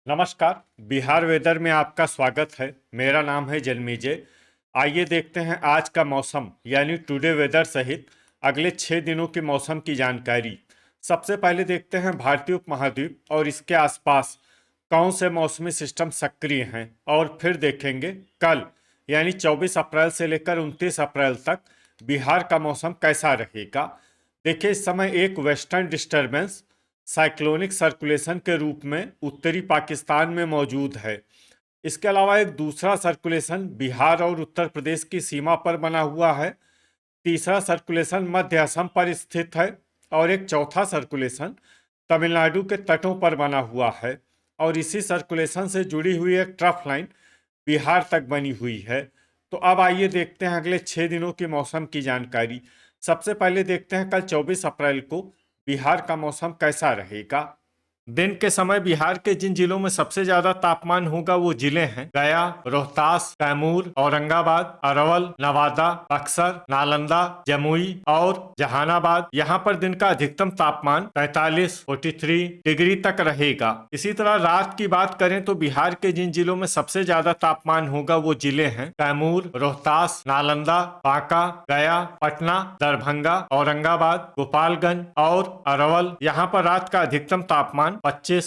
नमस्कार। बिहार वेदर में आपका स्वागत है। मेरा नाम है जन्मेजय। आइए देखते हैं आज का मौसम यानी टुडे वेदर सहित अगले 6 दिनों के मौसम की जानकारी। सबसे पहले देखते हैं भारतीय उपमहाद्वीप और इसके आसपास कौन से मौसमी सिस्टम सक्रिय हैं, और फिर देखेंगे कल यानी 24 अप्रैल से लेकर 29 अप्रैल तक बिहार का मौसम कैसा रहेगा। देखिए, इस समय एक वेस्टर्न डिस्टरबेंस साइक्लोनिक सर्कुलेशन के रूप में उत्तरी पाकिस्तान में मौजूद है। इसके अलावा एक दूसरा सर्कुलेशन बिहार और उत्तर प्रदेश की सीमा पर बना हुआ है। तीसरा सर्कुलेशन मध्य असम पर स्थित है और एक चौथा सर्कुलेशन तमिलनाडु के तटों पर बना हुआ है। और इसी सर्कुलेशन से जुड़ी हुई एक ट्रफ लाइन बिहार तक बनी हुई है। तो अब आइए देखते हैं अगले 6 दिनों की मौसम की जानकारी। सबसे पहले देखते हैं कल 24 अप्रैल को बिहार का मौसम कैसा रहेगा। दिन के समय बिहार के जिन जिलों में सबसे ज्यादा तापमान होगा वो जिले हैं गया, रोहतास, कैमूर, औरंगाबाद, अरवल, नवादा, बक्सर, नालंदा, जमुई और जहानाबाद। यहाँ पर दिन का अधिकतम तापमान 43 डिग्री तक रहेगा। इसी तरह रात की बात करें तो बिहार के जिन जिलों में सबसे ज्यादा तापमान होगा वो जिले हैं कैमूर, रोहतास, नालंदा, बांका, गया, पटना, दरभंगा, औरंगाबाद, गोपालगंज और अरवल। यहाँ पर रात का अधिकतम तापमान 25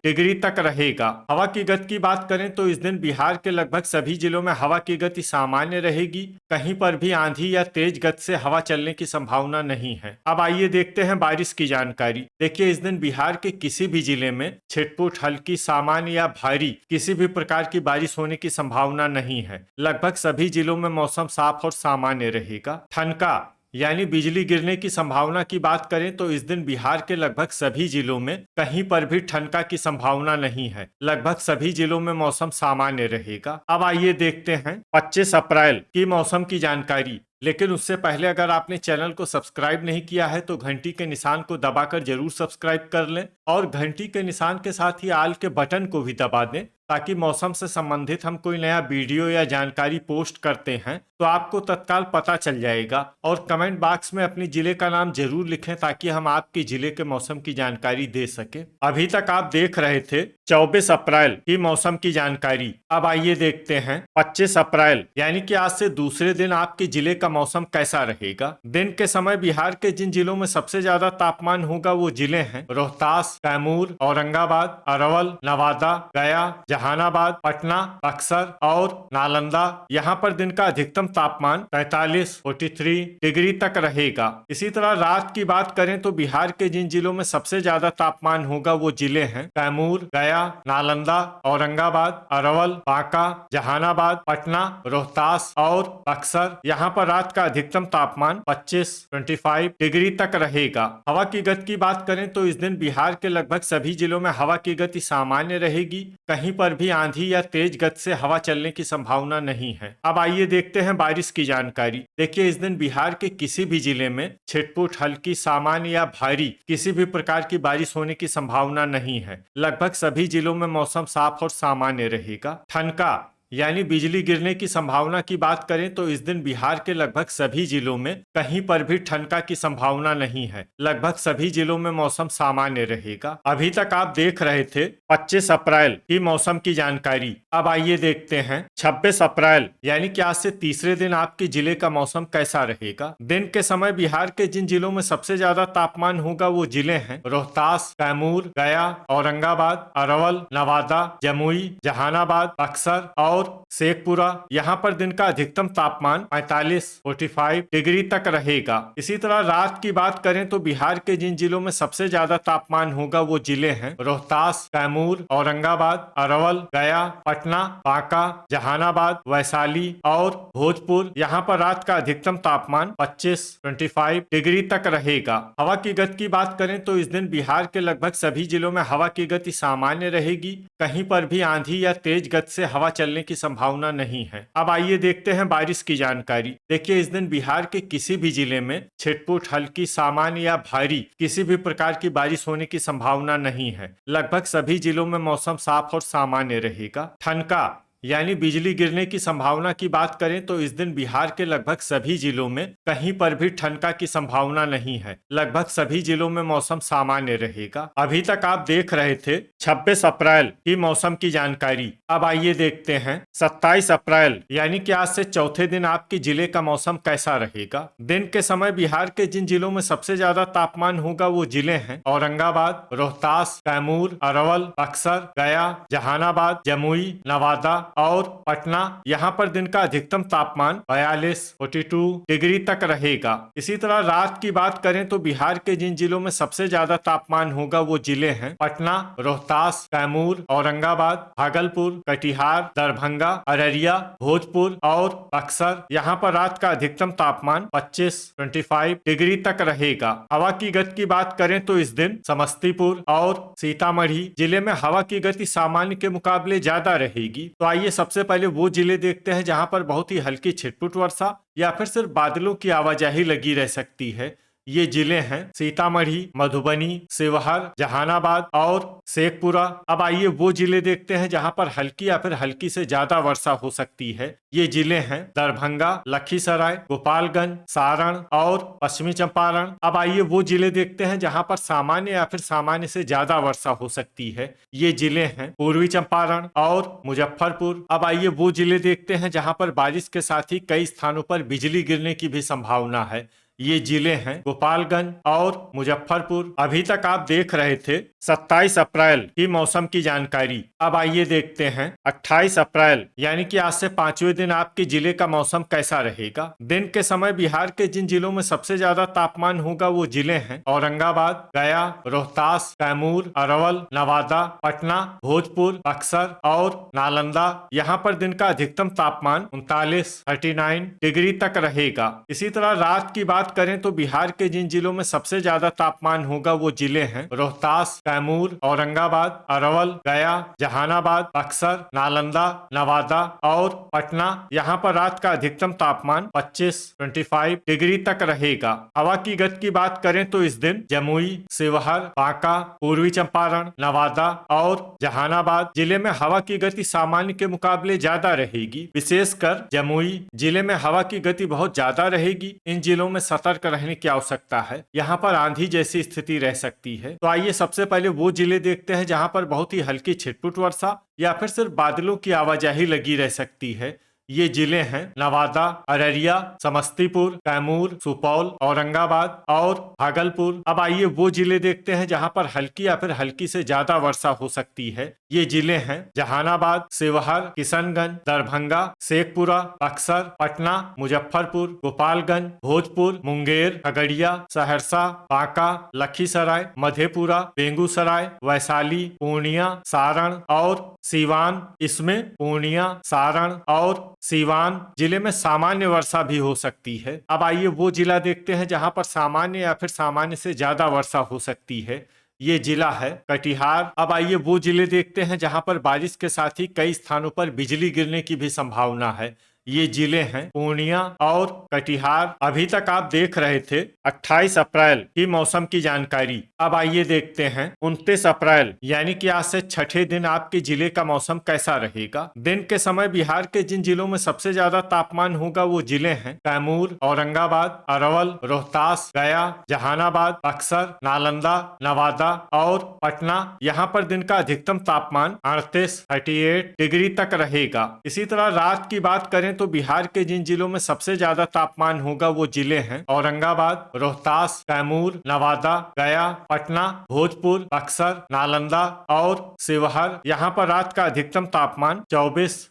डिग्री तक रहेगा। हवा की गति की बात करें तो इस दिन बिहार के लगभग सभी जिलों में हवा की गति सामान्य रहेगी। कहीं पर भी आंधी या तेज गति से हवा चलने की संभावना नहीं है। अब आइए देखते हैं बारिश की जानकारी। देखिए, इस दिन बिहार के किसी भी जिले में छिटपुट, हल्की, सामान्य या भारी किसी भी प्रकार की बारिश होने की संभावना नहीं है। लगभग सभी जिलों में मौसम साफ और सामान्य रहेगा। ठनका यानी बिजली गिरने की संभावना की बात करें तो इस दिन बिहार के लगभग सभी जिलों में कहीं पर भी ठनका की संभावना नहीं है। लगभग सभी जिलों में मौसम सामान्य रहेगा। अब आइए देखते हैं 25 अप्रैल की मौसम की जानकारी। लेकिन उससे पहले अगर आपने चैनल को सब्सक्राइब नहीं किया है तो घंटी के निशान को दबाकर जरूर सब्सक्राइब कर लें और घंटी के निशान के साथ ही आल के बटन को भी दबा दें, ताकि मौसम से संबंधित हम कोई नया वीडियो या जानकारी पोस्ट करते हैं तो आपको तत्काल पता चल जाएगा। और कमेंट बॉक्स में अपने जिले का नाम जरूर लिखें ताकि हम आपके जिले के मौसम की जानकारी दे सके। अभी तक आप देख रहे थे 24 अप्रैल की मौसम की जानकारी। अब आइए देखते हैं 25 अप्रैल यानी कि आज से दूसरे दिन आपके जिले का मौसम कैसा रहेगा। दिन के समय बिहार के जिन जिलों में सबसे ज्यादा तापमान होगा वो जिले हैं रोहतास, कैमूर, औरंगाबाद, अरवल, नवादा, गया, जहानाबाद, पटना, बक्सर और नालंदा। यहाँ पर दिन का अधिकतम तापमान 43 डिग्री तक रहेगा। इसी तरह रात की बात करें तो बिहार के जिन जिलों में सबसे ज्यादा तापमान होगा वो जिले हैं कैमूर, गया, नालंदा, औरंगाबाद, अरवल, बांका, जहानाबाद, पटना, रोहतास और बक्सर। यहाँ पर रात का अधिकतम तापमान 25 डिग्री तक रहेगा। हवा की गति की बात करें तो इस दिन बिहार के लगभग सभी जिलों में हवा की गति सामान्य रहेगी। कहीं पर भी आंधी या तेज गति से हवा चलने की संभावना नहीं है। अब आइए देखते हैं बारिश की जानकारी। देखिए, इस दिन बिहार के किसी भी जिले में छिटपुट, हल्की, सामान्य या भारी किसी भी प्रकार की बारिश होने की संभावना नहीं है। लगभग सभी जिलों में मौसम साफ और सामान्य रहेगा। ठनका यानी बिजली गिरने की संभावना की बात करें तो इस दिन बिहार के लगभग सभी जिलों में कहीं पर भी ठनका की संभावना नहीं है। लगभग सभी जिलों में मौसम सामान्य रहेगा। अभी तक आप देख रहे थे 25 अप्रैल की मौसम की जानकारी। अब आइए देखते हैं 26 अप्रैल यानी कि आज से तीसरे दिन आपके जिले का मौसम कैसा रहेगा। दिन के समय बिहार के जिन जिलों में सबसे ज्यादा तापमान होगा वो जिले हैं रोहतास, कैमूर, गया, औरंगाबाद, अरवल, नवादा, जमुई, जहानाबाद, बक्सर और शेखपुरा। यहाँ पर दिन का अधिकतम तापमान 45 डिग्री तक रहेगा। इसी तरह रात की बात करें तो बिहार के जिन जिलों में सबसे ज्यादा तापमान होगा वो जिले हैं रोहतास, कैमूर, औरंगाबाद, अरवल, गया, पटना, बांका, जहानाबाद, वैशाली और भोजपुर। यहाँ पर रात का अधिकतम तापमान 25 डिग्री तक रहेगा। हवा की गति की बात करें तो इस दिन बिहार के लगभग सभी जिलों में हवा की गति सामान्य रहेगी। कहीं पर भी आंधी या तेज गति से हवा चलने की संभावना नहीं है। अब आइए देखते हैं बारिश की जानकारी। देखिए, इस दिन बिहार के किसी भी जिले में छिटपुट, हल्की, सामान्य या भारी किसी भी प्रकार की बारिश होने की संभावना नहीं है। लगभग सभी जिलों में मौसम साफ और सामान्य रहेगा। ठनका यानी बिजली गिरने की संभावना की बात करें तो इस दिन बिहार के लगभग सभी जिलों में कहीं पर भी ठनका की संभावना नहीं है। लगभग सभी जिलों में मौसम सामान्य रहेगा। अभी तक आप देख रहे थे 26 अप्रैल की मौसम की जानकारी। अब आइए देखते हैं 27 अप्रैल यानी कि आज से चौथे दिन आपके जिले का मौसम कैसा रहेगा। दिन के समय बिहार के जिन जिलों में सबसे ज्यादा तापमान होगा वो जिले हैं औरंगाबाद, रोहतास, कैमूर, अरवल, बक्सर, गया, जहानाबाद, जमुई, नवादा और पटना। यहाँ पर दिन का अधिकतम तापमान 42 डिग्री तक रहेगा। इसी तरह रात की बात करें तो बिहार के जिन जिलों में सबसे ज्यादा तापमान होगा वो जिले हैं पटना, रोहतास, कैमूर, औरंगाबाद, भागलपुर, कटिहार, दरभंगा, अररिया, भोजपुर और बक्सर। यहाँ पर रात का अधिकतम तापमान 25 डिग्री तक रहेगा। हवा की गति की बात करें तो इस दिन समस्तीपुर और सीतामढ़ी जिले में हवा की गति सामान्य के मुकाबले ज्यादा रहेगी। तो आइए सबसे पहले वो जिले देखते हैं जहां पर बहुत ही हल्की छिटपुट वर्षा या फिर सिर्फ बादलों की आवाजाही लगी रह सकती है। ये जिले हैं सीतामढ़ी, मधुबनी, शिवहर, जहानाबाद और शेखपुरा। अब आइए वो जिले देखते हैं जहां पर हल्की या फिर हल्की से ज्यादा वर्षा हो सकती है। ये जिले हैं दरभंगा, लखीसराय, गोपालगंज, सारण और पश्चिमी चंपारण। अब आइए वो जिले देखते हैं जहां पर सामान्य या फिर सामान्य से ज्यादा वर्षा हो सकती है। ये जिले हैं पूर्वी चंपारण और मुजफ्फरपुर। अब आइए वो जिले देखते हैं जहां पर बारिश के साथ ही कई स्थानों पर बिजली गिरने की भी संभावना है। ये जिले हैं गोपालगंज और मुजफ्फरपुर। अभी तक आप देख रहे थे 27 अप्रैल की मौसम की जानकारी। अब आइए देखते हैं 28 अप्रैल यानी कि आज से 5वें दिन आपके जिले का मौसम कैसा रहेगा। दिन के समय बिहार के जिन जिलों में सबसे ज्यादा तापमान होगा वो जिले हैं औरंगाबाद, गया, रोहतास, कैमूर, अरवल, नवादा, पटना, भोजपुर, बक्सर और नालंदा। यहाँ पर दिन का अधिकतम तापमान 39 डिग्री तक रहेगा। इसी तरह रात की बात करें तो बिहार के जिन जिलों में सबसे ज्यादा तापमान होगा वो जिले हैं रोहतास, कैमूर, औरंगाबाद, अरवल, गया, जहानाबाद, बक्सर, नालंदा, नवादा और पटना। यहाँ पर रात का अधिकतम तापमान 25 डिग्री तक रहेगा। हवा की गति की बात करें तो इस दिन जमुई, शिवहर, बांका, पूर्वी चंपारण, नवादा और जहानाबाद जिले में हवा की गति सामान्य के मुकाबले ज्यादा रहेगी। विशेषकर जमुई जिले में हवा की गति बहुत ज्यादा रहेगी। इन जिलों में सतर्क रहने की आवश्यकता है। यहाँ पर आंधी जैसी स्थिति रह सकती है। तो आइए सबसे पहले वो जिले देखते हैं जहाँ पर बहुत ही हल्की छिटपुट वर्षा या फिर सिर्फ बादलों की आवाजाही लगी रह सकती है। ये जिले हैं नवादा, अररिया, समस्तीपुर, कैमूर, सुपौल, औरंगाबाद और भागलपुर। अब आइए वो जिले देखते हैं जहां पर हल्की या फिर हल्की से ज्यादा वर्षा हो सकती है। ये जिले हैं जहानाबाद, शिवहर, किशनगंज, दरभंगा, शेखपुरा, बक्सर, पटना, मुजफ्फरपुर, गोपालगंज, भोजपुर, मुंगेर, खगड़िया, सहरसा, बांका, लखीसराय, मधेपुरा, बेगूसराय, वैशाली, पूर्णिया, सारण और सीवान। इसमें पूर्णिया, सारण और सीवान जिले में सामान्य वर्षा भी हो सकती है। अब आइए वो जिला देखते हैं जहां पर सामान्य या फिर सामान्य से ज्यादा वर्षा हो सकती है। ये जिला है कटिहार। अब आइए वो जिले देखते हैं जहां पर बारिश के साथ ही कई स्थानों पर बिजली गिरने की भी संभावना है। ये जिले हैं पूर्णिया और कटिहार। अभी तक आप देख रहे थे 28 अप्रैल की मौसम की जानकारी। अब आइए देखते हैं 29 अप्रैल यानी कि आज से छठे दिन आपके जिले का मौसम कैसा रहेगा। दिन के समय बिहार के जिन जिलों में सबसे ज्यादा तापमान होगा वो जिले हैं कैमूर, औरंगाबाद, अरवल, रोहतास, गया, जहानाबाद, बक्सर, नालंदा, नवादा और पटना। यहाँ पर दिन का अधिकतम तापमान 38 डिग्री तक रहेगा। इसी तरह रात की बात करें तो बिहार के जिन जिलों में सबसे ज्यादा तापमान होगा वो जिले हैं औरंगाबाद, रोहतास, कैमूर, नवादा, गया, पटना, भोजपुर, बक्सर, नालंदा और शिवहर। यहाँ पर रात का अधिकतम तापमान 24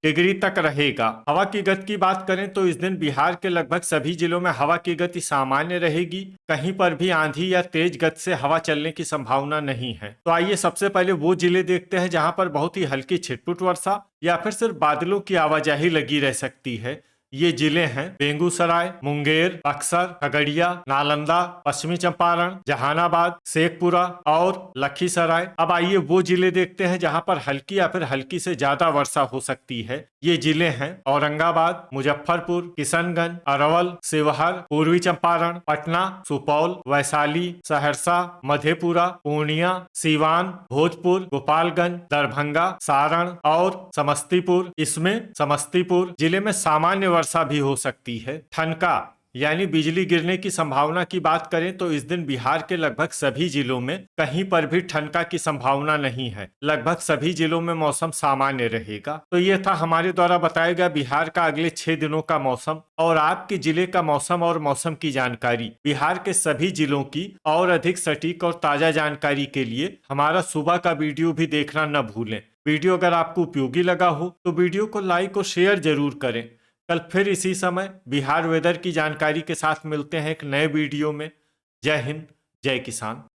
डिग्री तक रहेगा। हवा की गति की बात करें तो इस दिन बिहार के लगभग सभी जिलों में हवा की गति सामान्य रहेगी। कहीं पर भी आंधी या तेज गति से हवा चलने की संभावना नहीं है। तो आइए सबसे पहले वो जिले देखते हैं जहां पर बहुत ही हल्की छिटपुट वर्षा या फिर सिर्फ बादलों की आवाजाही लगी रह सकती है। ये जिले हैं बेगूसराय, मुंगेर, बक्सर, खगड़िया, नालंदा, पश्चिमी चंपारण, जहानाबाद, शेखपुरा और लखीसराय। अब आइए वो जिले देखते हैं जहां पर हल्की या फिर हल्की से ज्यादा वर्षा हो सकती है। ये जिले हैं औरंगाबाद, मुजफ्फरपुर, किशनगंज, अरवल, शिवहर, पूर्वी चंपारण, पटना, सुपौल, वैशाली, सहरसा, मधेपुरा, पूर्णिया, सीवान, भोजपुर, गोपालगंज, दरभंगा, सारण और समस्तीपुर। इसमें समस्तीपुर जिले में सामान्य वर्षा भी हो सकती है। ठनका यानी बिजली गिरने की संभावना की बात करें तो इस दिन बिहार के लगभग सभी जिलों में कहीं पर भी ठनका की संभावना नहीं है। लगभग सभी जिलों में मौसम सामान्य रहेगा। तो ये था हमारे द्वारा बताया गया बिहार का अगले 6 दिनों का मौसम और आपके जिले का मौसम और मौसम की जानकारी। बिहार के सभी जिलों की और अधिक सटीक और ताजा जानकारी के लिए हमारा सुबह का वीडियो भी देखना न भूलें। वीडियो अगर आपको उपयोगी लगा हो तो वीडियो को लाइक और शेयर जरूर करें। कल फिर इसी समय बिहार वेदर की जानकारी के साथ मिलते हैं एक नए वीडियो में। जय हिंद, जय किसान।